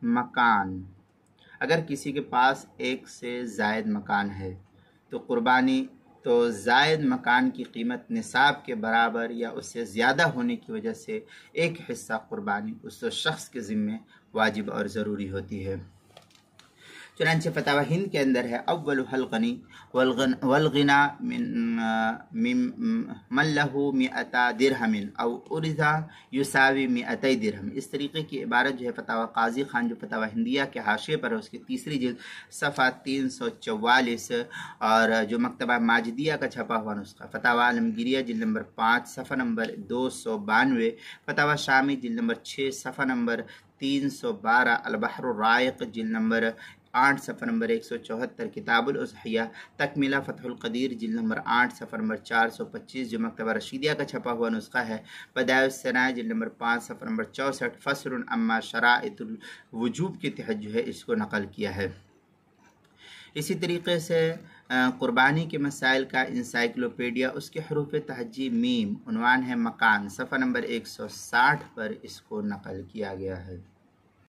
مکان، اگر کسی کے پاس ایک سے زائد مکان ہے تو قربانی تو زائد مکان کی قیمت نصاب کے برابر یا اس سے زیادہ ہونے کی وجہ سے ایک حصہ قربانی اس شخص کے ذمے واجب اور ضروری ہوتی ہے۔ چنانچہ فتاوی ہند کے اندر ہے اول الغنی والغنا من له 100 درہم او ارضا یساوی 200 درہم۔ اس طریقے کی عبارت جو ہے فتاوی قاضی خان جو فتاوی ہندیہ کے حاشیے پر ہے اس کی تیسری جلد صفحہ 344 اور جو مکتبہ ماجدیہ کا چھپا ہوا نسخہ فتاوی عالمگیریہ جلد نمبر 5 صفحہ نمبر 292، فتاوی شامی جلد نمبر 6 صفحہ نمبر 312، البحر الرائق جلد نمبر 8 صفحہ نمبر 174، کتاب الاضحیہ تکملہ فتح القدیر جلد نمبر 8 صفحہ نمبر 425 جو مکتبہ رشیدیہ کا چھپا ہوا نسخہ ہے، بدائع الصنائع جلد نمبر 5 صفحہ نمبر 64، فصل اما شرائط الوجوب کے تحت جو ہے اس کو نقل کیا ہے۔ اسی طریقے سے قربانی کے مسائل کا انسائکلوپیڈیا اس کے حروف تہجی میم عنوان ہے مکان، صفحہ نمبر 160 پر اس کو نقل کیا گیا ہے۔